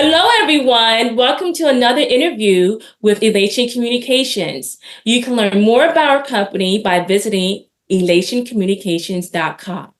Hello, everyone. Welcome to another interview with Elation Communications. You can learn more about our company by visiting elationcommunications.com.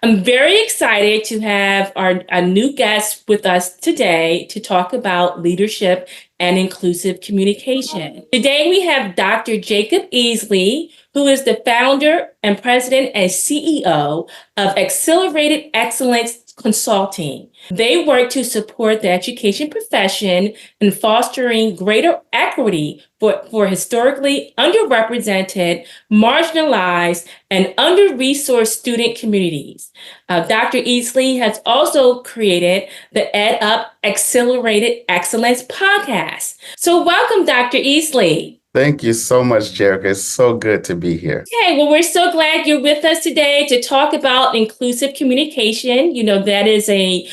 I'm very excited to have a new guest with us today to talk about leadership and inclusive communication. Today we have Dr. Jacob Easley, who is the founder and president and CEO of Accelerated Excellence Consulting. They work to support the education profession in fostering greater equity for historically underrepresented, marginalized, and under-resourced student communities. Dr. Easley has also created the EdUp Accelerated Excellence podcast. So welcome, Dr. Easley. Thank you so much, Jerrica. It's so good to be here. Okay, well, we're so glad you're with us today to talk about inclusive communication. You know, that is a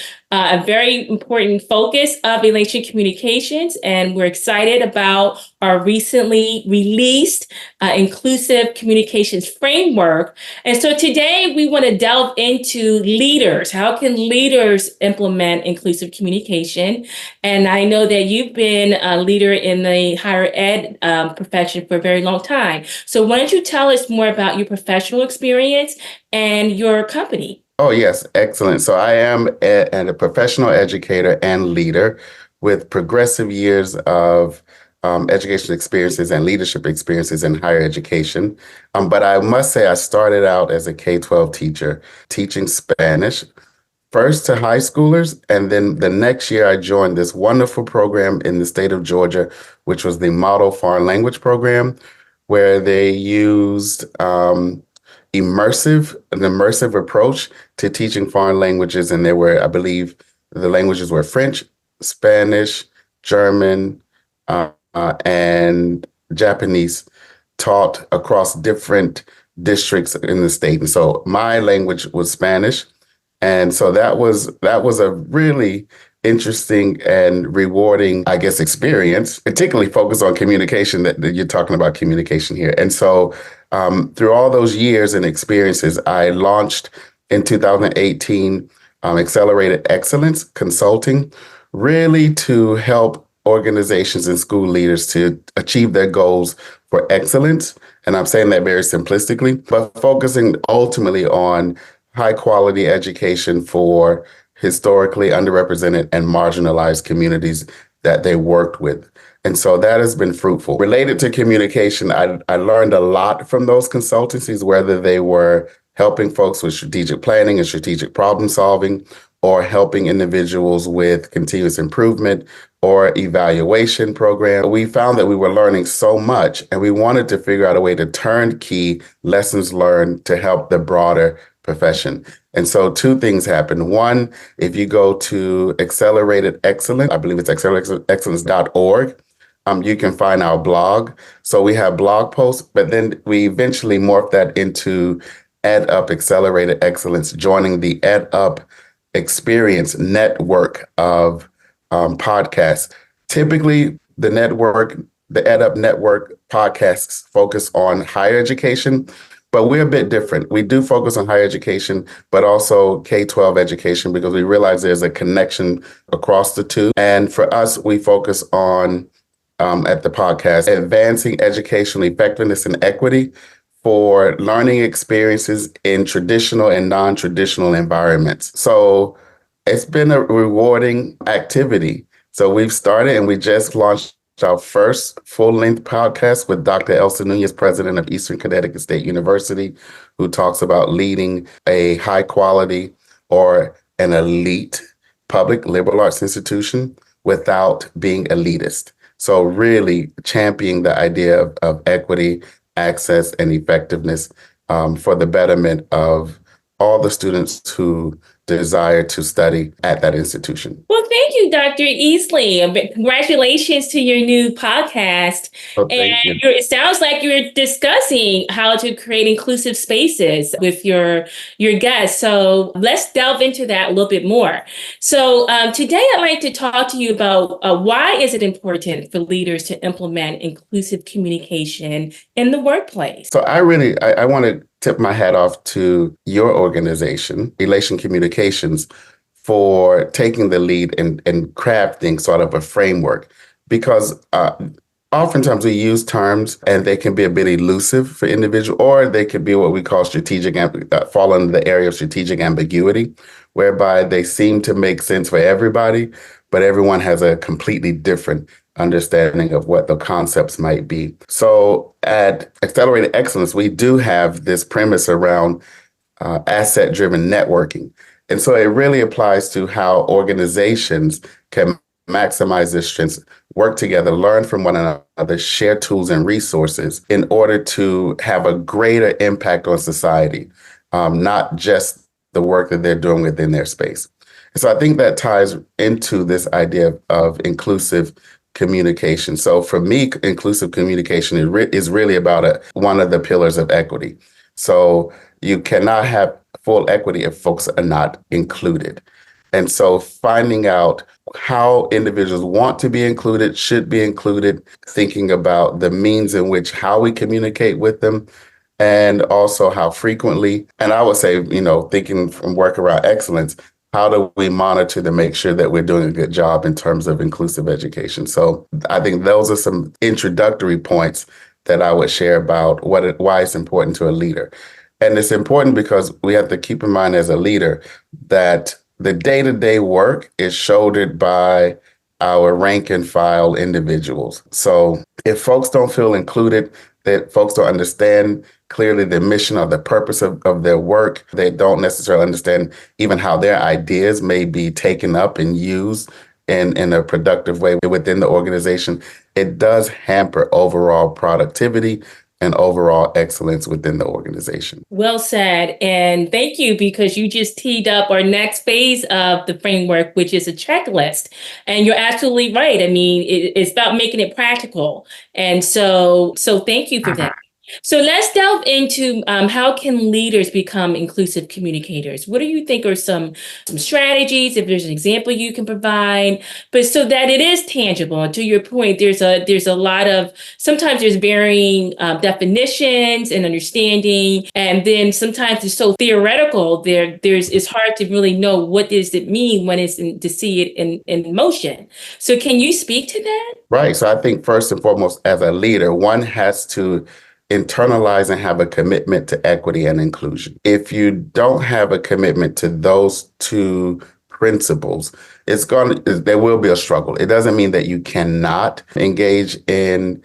very important focus of Elation Communications, and we're excited about our recently released inclusive communications framework. And so today we want to delve into leaders. How can leaders implement inclusive communication? And I know that you've been a leader in the higher ed profession for a very long time. So why don't you tell us more about your professional experience and your company? Oh, yes. Excellent. So I am a professional educator and leader with progressive years of education experiences and leadership experiences in higher education. But I must say I started out as a K-12 teacher, teaching Spanish, first to high schoolers. And then the next year, I joined this wonderful program in the state of Georgia, which was the Model Foreign Language Program, where they used an immersive approach to teaching foreign languages. And there were, I believe, the languages were French, Spanish, German, and Japanese, taught across different districts in the state. And so my language was Spanish. And so that was a really interesting and rewarding, I guess, experience, particularly focused on communication, that you're talking about communication here. And so through all those years and experiences, I launched in 2018 Accelerated Excellence Consulting, really to help organizations and school leaders to achieve their goals for excellence. And I'm saying that very simplistically, but focusing ultimately on high quality education for historically underrepresented and marginalized communities that they worked with. And so that has been fruitful. Related to communication, I learned a lot from those consultancies, whether they were helping folks with strategic planning and strategic problem solving, or helping individuals with continuous improvement or evaluation program. We found that we were learning so much, and we wanted to figure out a way to turn key lessons learned to help the broader profession. And so two things happen. One, if you go to Accelerated Excellence, I believe it's accelerateexcellence.org, you can find our blog. So we have blog posts, but then we eventually morphed that into EdUp Accelerated Excellence, joining the EdUp Experience network of podcasts. Typically, the EdUp network podcasts focus on higher education, but we're a bit different. We do focus on higher education, but also K-12 education, because we realize there's a connection across the two. And for us, we focus on, at the podcast, advancing educational effectiveness and equity for learning experiences in traditional and non-traditional environments. So it's been a rewarding activity. So we've started, and we just launched our first full-length podcast with Dr. Elsa Nunez, president of Eastern Connecticut State University, who talks about leading a high-quality or an elite public liberal arts institution without being elitist. So really championing the idea of equity, access, and effectiveness for the betterment of all the students who desire to study at that institution. Well, thank you, Dr. Easley. Congratulations to your new podcast. Oh, thank you. It sounds like you're discussing how to create inclusive spaces with your guests. So let's delve into that a little bit more. So today I'd like to talk to you about why is it important for leaders to implement inclusive communication in the workplace? So I want to tip my hat off to your organization, Elation Communications, for taking the lead and crafting sort of a framework because oftentimes we use terms and they can be a bit elusive for individual, or they could be what we call fall under the area of strategic ambiguity, whereby they seem to make sense for everybody, but everyone has a completely different understanding of what the concepts might be. So at Accelerated Excellence, we do have this premise around asset-driven networking. And so it really applies to how organizations can maximize their strengths, work together, learn from one another, share tools and resources in order to have a greater impact on society, not just the work that they're doing within their space. And so I think that ties into this idea of inclusive communication. So for me, inclusive communication is really about one of the pillars of equity. So you cannot have full equity if folks are not included. And so finding out how individuals want to be included, should be included, thinking about the means in which how we communicate with them, and also how frequently. And I would say, thinking from work around excellence, how do we monitor to make sure that we're doing a good job in terms of inclusive education? So I think those are some introductory points that I would share about why it's important to a leader. And it's important because we have to keep in mind as a leader that the day-to-day work is shouldered by our rank and file individuals. So if folks don't feel included, that folks don't understand clearly the mission or the purpose of their work, they don't necessarily understand even how their ideas may be taken up and used in a productive way within the organization, it does hamper overall productivity and overall excellence within the organization. Well said. And thank you, because you just teed up our next phase of the framework, which is a checklist. And you're absolutely right. I mean, it's about making it practical. And so thank you for that. So let's delve into how can leaders become inclusive communicators? What do you think are some strategies, if there's an example you can provide, but so that it is tangible? And to your point, there's a lot of, sometimes there's varying definitions and understanding, and then sometimes it's so theoretical. It's hard to really know what does it mean when to see it in motion. So can you speak to that? Right. So I think first and foremost, as a leader, one has to internalize and have a commitment to equity and inclusion. If you don't have a commitment to those two principles, there will be a struggle. It doesn't mean that you cannot engage in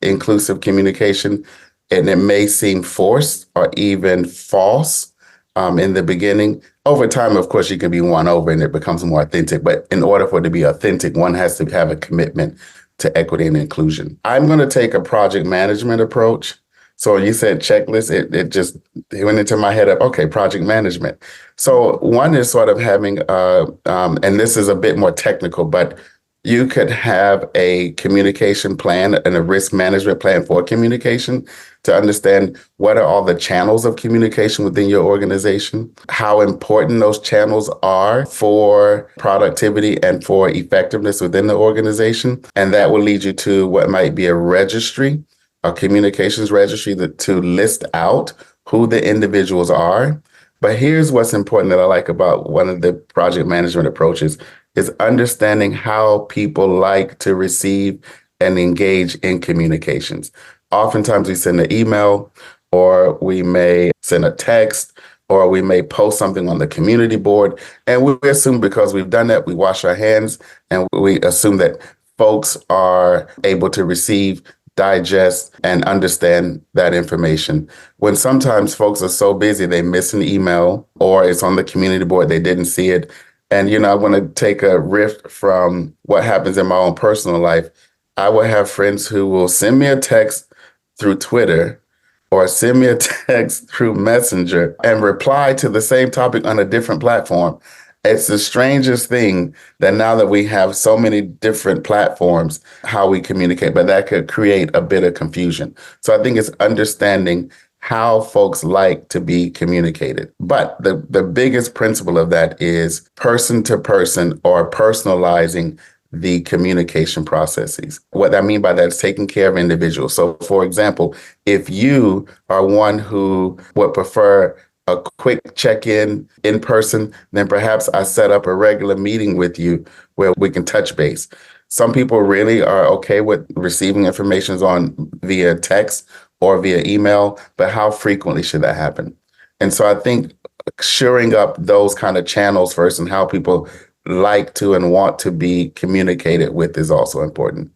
inclusive communication, and it may seem forced or even false in the beginning. Over time, of course, you can be won over and it becomes more authentic. But in order for it to be authentic, one has to have a commitment to equity and inclusion. I'm going to take a project management approach. So you said checklist, it went into my head of, okay, project management. So one is sort of having, and this is a bit more technical, but you could have a communication plan and a risk management plan for communication to understand what are all the channels of communication within your organization, how important those channels are for productivity and for effectiveness within the organization. And that will lead you to what might be a registry, a communications registry to list out who the individuals are. But here's what's important that I like about one of the project management approaches is understanding how people like to receive and engage in communications. Oftentimes we send an email, or we may send a text, or we may post something on the community board. And we assume because we've done that, we wash our hands, and we assume that folks are able to receive, digest, and understand that information. When sometimes folks are so busy, they miss an email, or it's on the community board, they didn't see it. And, I want to take a riff from what happens in my own personal life. I will have friends who will send me a text through Twitter or send me a text through Messenger and reply to the same topic on a different platform. It's the strangest thing that now that we have so many different platforms, how we communicate, but that could create a bit of confusion. So I think it's understanding how folks like to be communicated. But the biggest principle of that is person to person, or personalizing the communication processes. What I mean by that is taking care of individuals. So for example, if you are one who would prefer a quick check-in in person, then perhaps I set up a regular meeting with you where we can touch base. Some people really are okay with receiving information on via text or via email, but how frequently should that happen? And so I think shoring up those kind of channels first and how people like to and want to be communicated with is also important.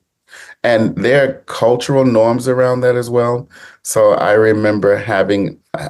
And there are cultural norms around that as well. So I remember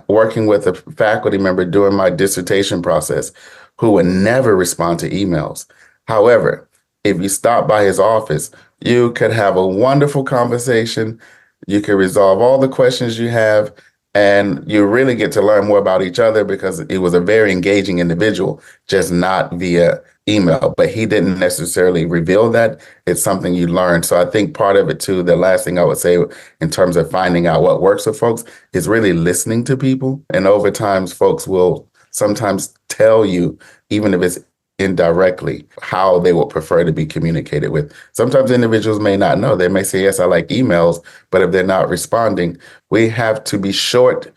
working with a faculty member during my dissertation process who would never respond to emails. However, if you stop by his office, you could have a wonderful conversation. You can resolve all the questions you have, and you really get to learn more about each other because it was a very engaging individual, just not via email. But he didn't necessarily reveal that. It's something you learn. So I think part of it too, the last thing I would say in terms of finding out what works for folks is really listening to people. And over time, folks will sometimes tell you, even if it's indirectly, how they would prefer to be communicated with. Sometimes individuals may not know. They may say, yes, I like emails, but if they're not responding, we have to be short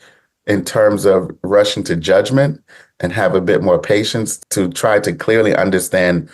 in terms of rushing to judgment and have a bit more patience to try to clearly understand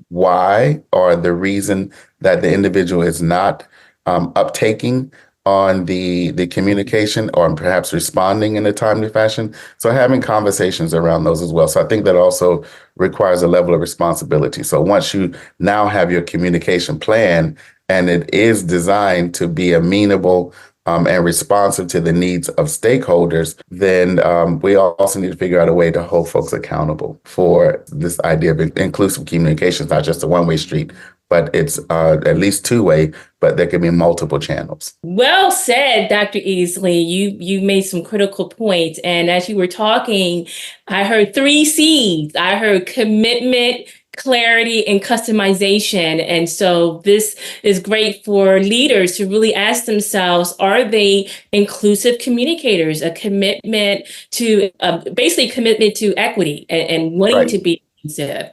why or the reason that the individual is not uptaking on the communication or perhaps responding in a timely fashion. So having conversations around those as well. So I think that also requires a level of responsibility. So once you now have your communication plan and it is designed to be amenable and responsive to the needs of stakeholders, then we also need to figure out a way to hold folks accountable for this idea of inclusive communication. It's not just a one-way street, but it's at least two-way, but there can be multiple channels. Well said, Dr. Easley. You made some critical points. And as you were talking, I heard 3 C's. I heard commitment, clarity, and customization. And so this is great for leaders to really ask themselves, are they inclusive communicators? A commitment to basically commitment to equity and wanting Right. to be inclusive.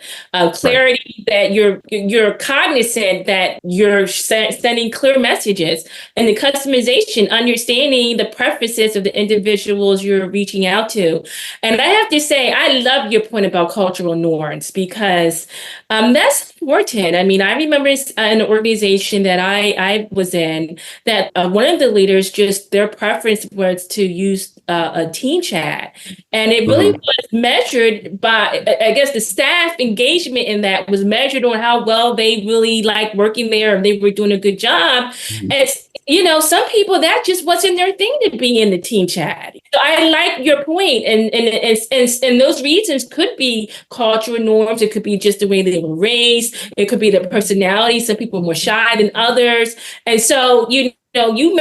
Clarity that you're cognizant that you're sending clear messages, and the customization, understanding the preferences of the individuals you're reaching out to. And I have to say, I love your point about cultural norms because that's important. I mean, I remember in an organization that I was in that one of the leaders, just their preference was to use a team chat. And it really was measured by, I guess, the staff engagement in that was measured on how well they really liked working there and they were doing a good job. And some people, that just wasn't their thing to be in the team chat. So I like your point, and those reasons could be cultural norms. It could be just the way they were raised. It could be the personality. Some people are more shy than others, and so you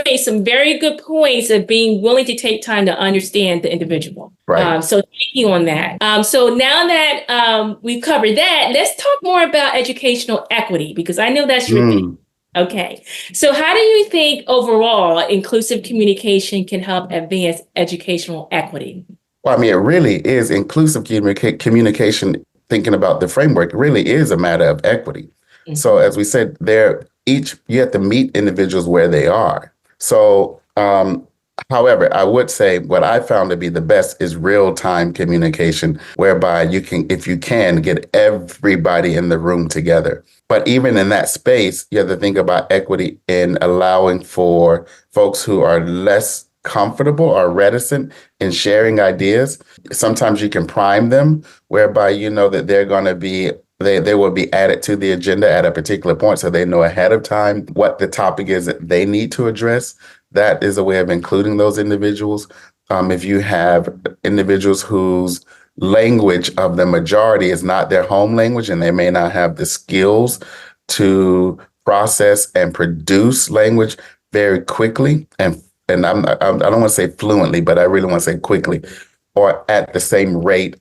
made some very good points of being willing to take time to understand the individual. Right. So thank you on that. So now that we've covered that, let's talk more about educational equity, because I know that's your thing. Okay. So how do you think overall inclusive communication can help advance educational equity? Well, I mean, it really is inclusive communication. Thinking about the framework really is a matter of equity. So as we said, you have to meet individuals where they are. So, however, I would say what I found to be the best is real-time communication, whereby if you can, get everybody in the room together. But even in that space, you have to think about equity in allowing for folks who are less comfortable or reticent in sharing ideas. Sometimes you can prime them, whereby you know that they're going to be they will be added to the agenda at a particular point, so they know ahead of time what the topic is that they need to address. That is a way of including those individuals. If you have individuals whose language of the majority is not their home language, and they may not have the skills to process and produce language very quickly, and I don't want to say fluently, but I really want to say quickly, or at the same rate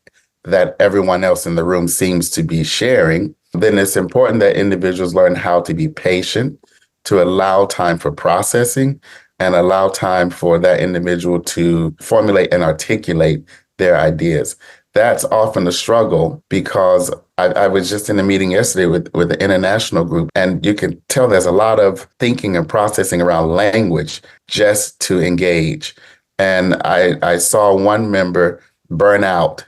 that everyone else in the room seems to be sharing, then it's important that individuals learn how to be patient, to allow time for processing, and allow time for that individual to formulate and articulate their ideas. That's often a struggle, because I was just in a meeting yesterday with the international group, and you can tell there's a lot of thinking and processing around language just to engage. And I saw one member burn out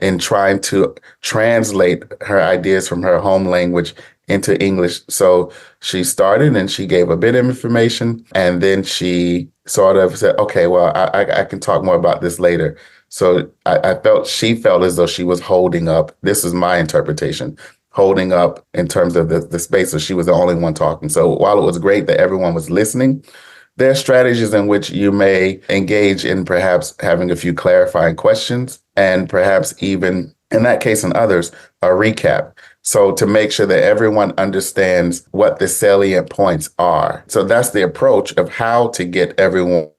in trying to translate her ideas from her home language into English. So she started and she gave a bit of information, and then she sort of said, okay, well, I can talk more about this later. So she felt as though she was holding up. This is my interpretation, holding up in terms of the space. So she was the only one talking. So while it was great that everyone was listening, there are strategies in which you may engage in perhaps having a few clarifying questions, and perhaps even in that case and others, a recap. So to make sure that everyone understands what the salient points are. So that's the approach of how to get everyone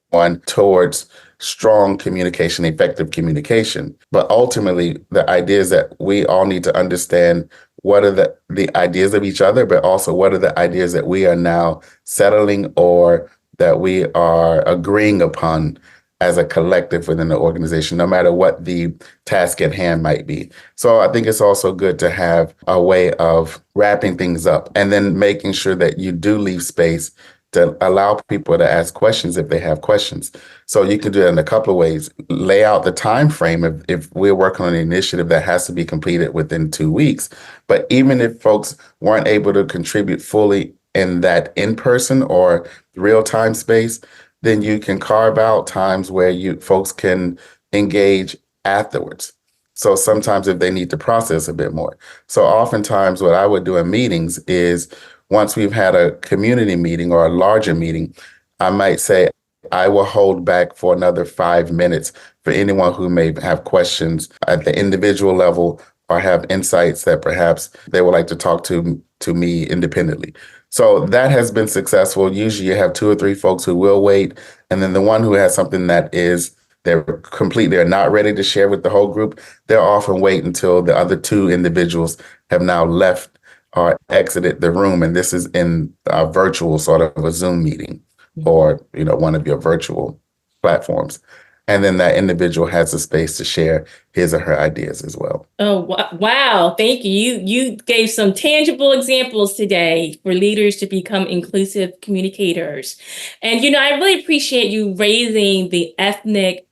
towards strong communication, effective communication. But ultimately, the idea is that we all need to understand what are the ideas of each other, but also what are the ideas that we are now settling or that we are agreeing upon as a collective within the organization, no matter what the task at hand might be. So I think it's also good to have a way of wrapping things up and then making sure that you do leave space to allow people to ask questions if they have questions. So you can do it in a couple of ways. Lay out the time frame if we're working on an initiative that has to be completed within 2 weeks. But even if folks weren't able to contribute fully in that in-person or real-time space, then you can carve out times where you folks can engage afterwards. So sometimes if they need to process a bit more. So oftentimes what I would do in meetings is once we've had a community meeting or a larger meeting, I might say, I will hold back for another 5 minutes for anyone who may have questions at the individual level or have insights that perhaps they would like to talk to me independently. So that has been successful. Usually you have 2 or 3 folks who will wait. And then the one who has something that they're not ready to share with the whole group, they'll often wait until the other 2 individuals have now left or exited the room. And this is in a virtual sort of a Zoom meeting or, one of your virtual platforms. And then that individual has a space to share his or her ideas as well. Oh, wow. Thank you. You gave some tangible examples today for leaders to become inclusive communicators. And, I really appreciate you raising the ethnic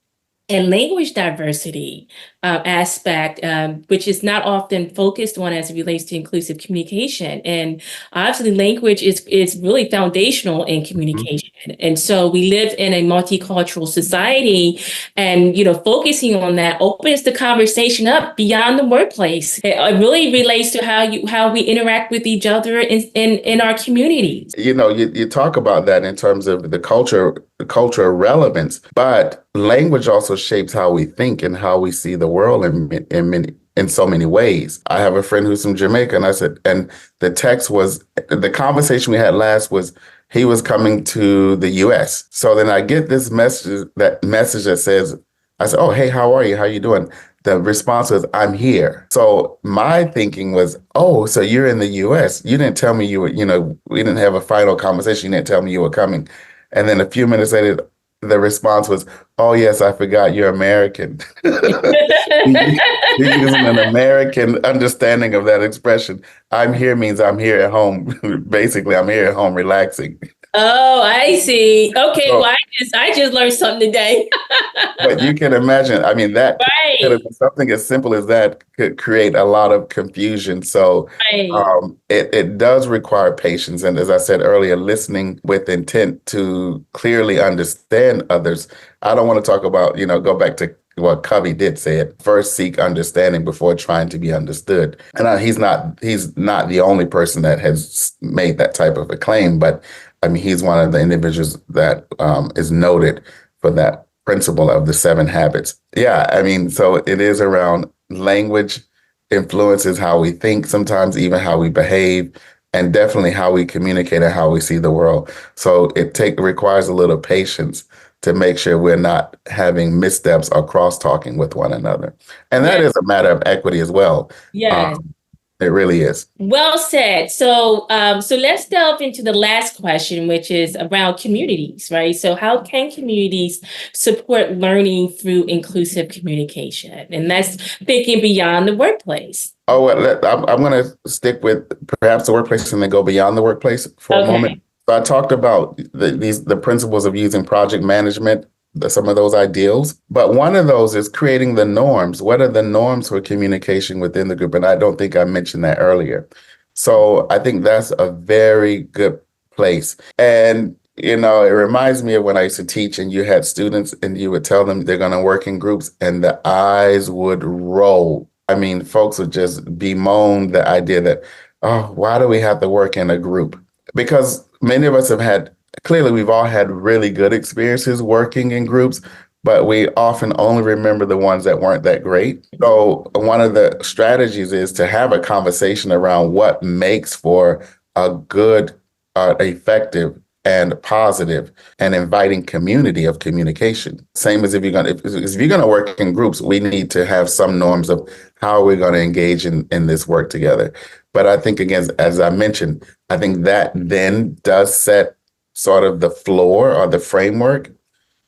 and language diversity aspect, which is not often focused on as it relates to inclusive communication. And obviously, language is really foundational in communication. Mm-hmm. And so we live in a multicultural society, and focusing on that opens the conversation up beyond the workplace. It really relates to how we interact with each other in our communities. You talk about that in terms of the cultural relevance, but language also shapes how we think and how we see the world in so many ways. I have a friend who's from Jamaica, and I said, and the conversation we had last was he was coming to the US. So then I get this message that says, I said, oh, hey, how are you? How you doing? The response was, I'm here. So my thinking was, oh, so you're in the US. You didn't tell me you were, we didn't have a final conversation. You didn't tell me you were coming. And then a few minutes later, the response was, oh, yes, I forgot you're American. You're using an American understanding of that expression. I'm here means I'm here at home. Basically, I'm here at home relaxing. Oh, I see. Okay, so, well, I just learned something today. But you can imagine, I mean, that right. Something as simple as that could create a lot of confusion. So right. It does require patience. And as I said earlier, listening with intent to clearly understand others. I don't want to talk about, go back to what Covey did say it, first seek understanding before trying to be understood. And he's not the only person that has made that type of a claim, but I mean, he's one of the individuals that is noted for that principle of the 7 habits. Yeah, I mean, so it is around language influences how we think, sometimes even how we behave, and definitely how we communicate and how we see the world. So it requires a little patience to make sure we're not having missteps or cross-talking with one another. And that is a matter of equity as well. Yes. It really is. Well said. So let's delve into the last question, which is around communities, right? So how can communities support learning through inclusive communication? And that's thinking beyond the workplace. Oh, I'm going to stick with perhaps the workplace and then go beyond the workplace for a moment. So I talked about the principles of using project management some of those ideals. But one of those is creating the norms. What are the norms for communication within the group? And I don't think I mentioned that earlier. So I think that's a very good place. And it reminds me of when I used to teach and you had students and you would tell them they're going to work in groups and the eyes would roll. I mean, folks would just bemoan the idea that, oh, why do we have to work in a group? Because many of us have had, clearly, we've all had really good experiences working in groups, but we often only remember the ones that weren't that great. So, one of the strategies is to have a conversation around what makes for a good, effective, and positive and inviting community of communication. Same as if you're gonna work in groups, we need to have some norms of how we're going to engage in this work together. But I think again, as I mentioned, I think that then does set sort of the floor or the framework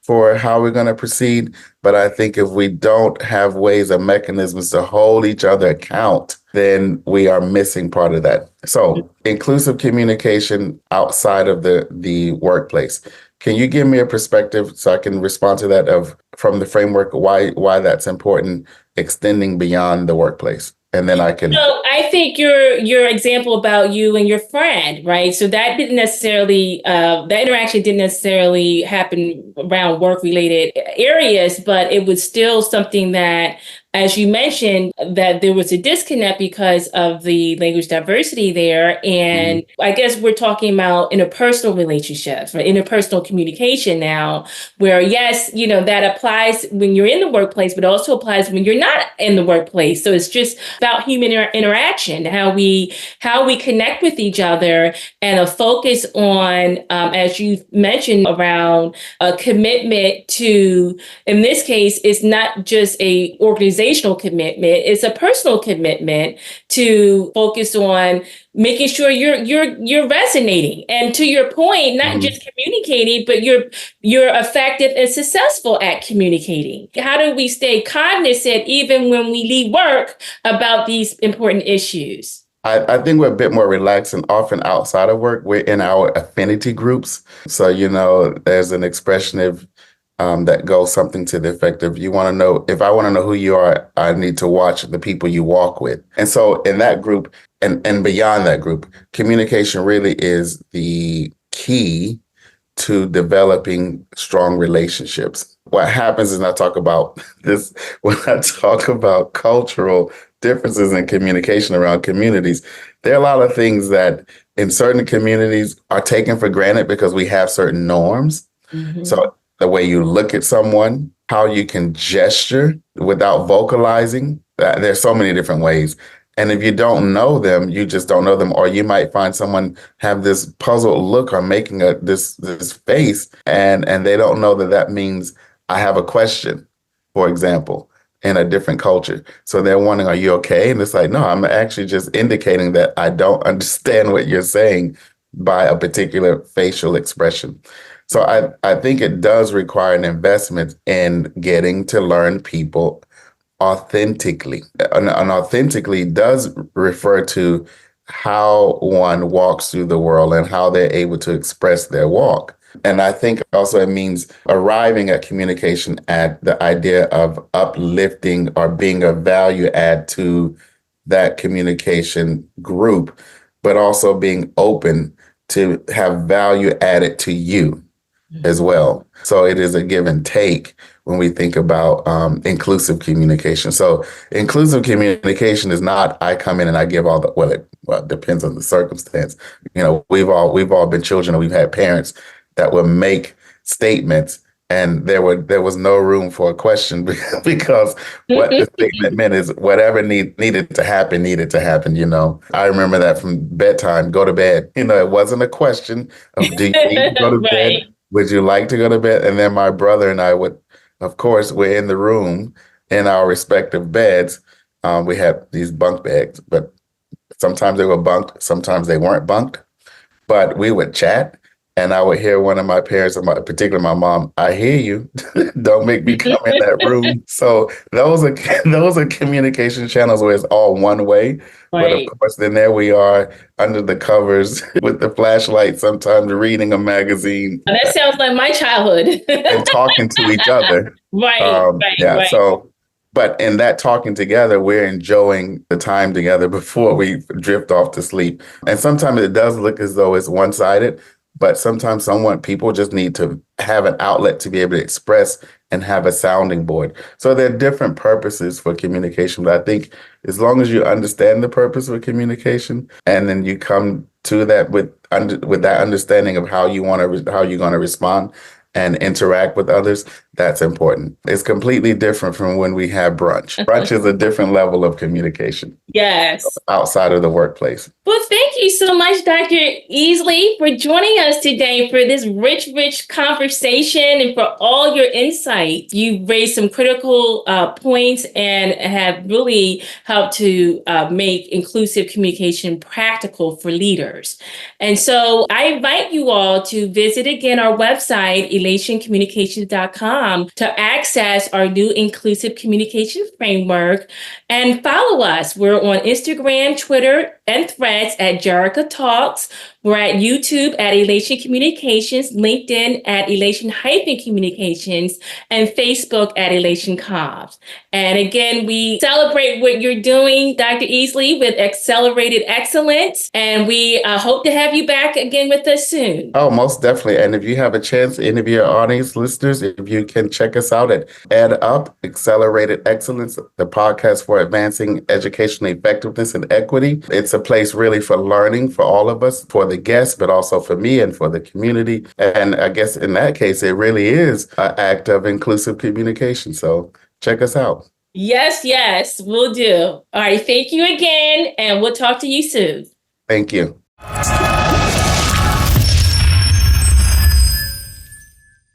for how we're going to proceed. But I think if we don't have ways or mechanisms to hold each other account, then we are missing part of that. So inclusive communication outside of the workplace. Can you give me a perspective so I can respond to that of from the framework why that's important, extending beyond the workplace? And then I can. So I think your example about you and your friend, right? So that didn't necessarily that interaction didn't necessarily happen around work related areas, but it was still something that, as you mentioned, that there was a disconnect because of the language diversity there. And I guess we're talking about interpersonal relationships, right? Interpersonal communication now, where yes, that applies when you're in the workplace, but also applies when you're not in the workplace. So it's just about human interaction, how we connect with each other, and a focus on, as you mentioned, around a commitment to. In this case, it's not just a organizational commitment; it's a personal commitment to focus on making sure you're resonating, and to your point, not just communicating, but you're effective and successful at communicating. How do we stay cognizant even when we leave work about these important issues? I think we're a bit more relaxed and often outside of work. We're in our affinity groups. So, there's an expression that goes something to the effect of if I want to know who you are, I need to watch the people you walk with. And so in that group and beyond that group, communication really is the key to developing strong relationships. What happens is I talk about this when I talk about cultural differences in communication around communities. There are a lot of things that in certain communities are taken for granted because we have certain norms. So the way you look at someone, how you can gesture without vocalizing, there's so many different ways. And if you don't know them, you just don't know them. Or you might find someone have this puzzled look or making this face, and they don't know that means I have a question, for example, in a different culture. So they're wondering, are you okay? And it's like, no, I'm actually just indicating that I don't understand what you're saying by a particular facial expression. So I think it does require an investment in getting to learn people authentically. And authentically does refer to how one walks through the world and how they're able to express their walk. And I think also it means arriving at communication at the idea of uplifting or being a value add to that communication group, but also being open to have value added to you as well. So it is a give and take when we think about inclusive communication. So inclusive communication is not I come in and I give all the it depends on the circumstance. We've all been children and we've had parents that would make statements and there was no room for a question because what the statement meant is whatever needed to happen needed to happen. I remember that from bedtime, go to bed. It wasn't a question of do you need to go to Right. bed? Would you like to go to bed? And then my brother and I would, of course, we're in the room in our respective beds. We had these bunk beds, but sometimes they were bunked, sometimes they weren't bunked. But we would chat And I would hear one of my parents, particularly my mom, I hear you. Don't make me come in that room. So those are communication channels where it's all one way. But of Right. course, then there we are under the covers with the flashlight, sometimes reading a magazine That sounds like my childhood. and talking to each other. Right, right, Yeah. right. So, but in that talking together, we're enjoying the time together before we drift off to sleep. And sometimes it does look as though it's one sided, but sometimes people just need to have an outlet to be able to express and have a sounding board. So there are different purposes for communication. But I think as long as you understand the purpose of communication, and then you come to that with that understanding of how you're going to respond and interact with others, that's important. It's completely different from when we have brunch. Brunch is a different level of communication. Yes. Outside of the workplace. Well, thank you so much, Dr. Easley, for joining us today for this rich conversation and for all your insights. You raised some critical points and have really helped to make inclusive communication practical for leaders. And so I invite you all to visit again our website, elationcommunications.com, to access our new inclusive communication framework and follow us. We're on Instagram, Twitter, and Threads at Jerrica Talks. We're at YouTube at Elation Communications, LinkedIn at Elation-Communications, and Facebook at Elation Comms. And again, we celebrate what you're doing, Dr. Easley, with Accelerated Excellence. And we hope to have you back again with us soon. Oh, most definitely. And if you have a chance, any of your audience listeners, if you can check us out at Add Up, Accelerated Excellence, the podcast for advancing educational effectiveness and equity. It's a place really for learning for all of us, for the guests, but also for me and for the community. And I guess in that case, it really is an act of inclusive communication. So check us out. Yes, we'll do. All right. Thank you again, and we'll talk to you soon. Thank you.